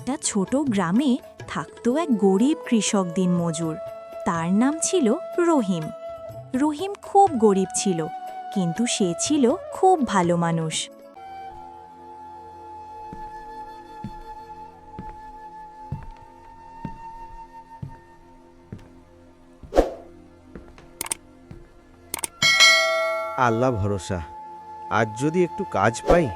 একটা ছোট গ্রামে থাকতো এক গরিব কৃষক দিনমজুর। তার নাম ছিল রহিম। রহিম খুব গরিব ছিল, কিন্তু সে ছিল খুব ভালো মানুষ। আল্লাহ ভরসা, আজ যদি একটু কাজ পাই।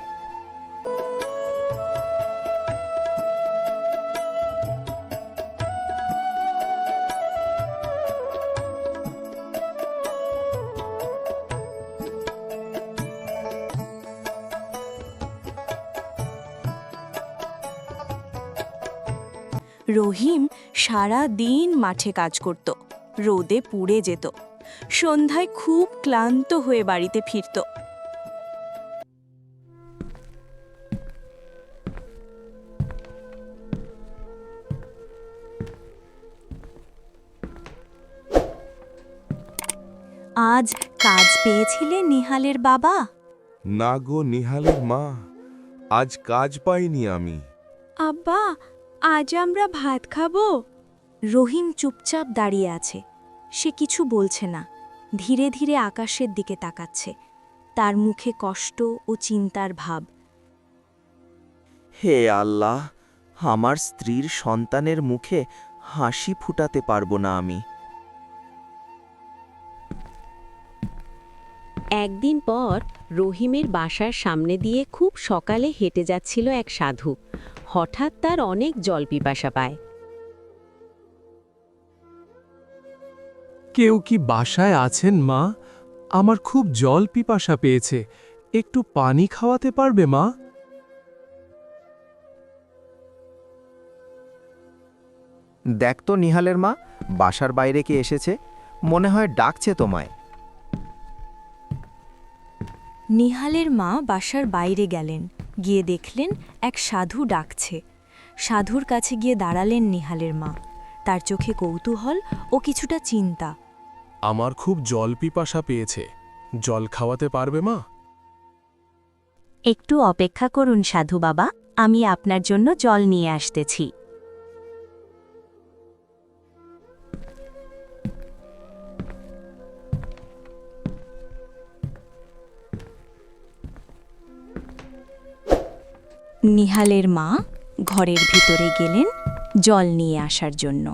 রহিম সারা দিন মাঠে কাজ করত, রোদে পুড়ে যেত, সন্ধ্যায় খুব ক্লান্ত হয়ে বাড়িতে ফিরত। আজ কাজ পেয়েছিলে নিহালের বাবা? না গো নিহালের মা, আজ কাজ পাইনি আমি। আব্বা, আজ আমরা ভাত খাবো। রহিম চুপচাপ দাঁড়িয়ে আছে, সে কিছু বলছে না, ধীরে ধীরে আকাশের দিকে তাকাচ্ছে। তার মুখে কষ্ট ও চিন্তার ভাব। হে আল্লাহ, আমার স্ত্রীর সন্তানের মুখে হাসি ফুটাতে পারবো না আমি। একদিন পর রহিমের বাসার সামনে দিয়ে খুব সকালে হেঁটে যাচ্ছিল এক সাধু। হঠাৎ তার অনেক জল পিপাসা পায়। কেউ কি বাসায় আছেন মা? আমার খুব জল পিপাসা পেয়েছে, একটু পানি খাওয়াতে পারবে মা? দেখ তো নিহালের মা, বাসার বাইরে কে এসেছে, মনে হয় ডাকছে তোমায়। নিহালের মা বাসার বাইরে গেলেন, গিয়ে দেখলেন এক সাধু ডাকছে। সাধুর কাছে গিয়ে দাঁড়ালেন নিহালের মা। তার চোখে কৌতূহল ও কিছুটা চিন্তা। আমার খুব জল পিপাসা পেয়েছে, জল খাওয়াতে পারবে মা? একটু অপেক্ষা করুন সাধু বাবা, আমি আপনার জন্য জল নিয়ে আসতেছি। নিহালের মা ঘরের ভিতরে গেলেন জল নিয়ে আসার জন্য।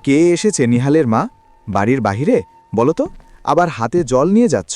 কে এসেছে নিহালের মা? বাড়ির বাহিরে বলো তো, আবার হাতে জল নিয়ে যাচ্ছ?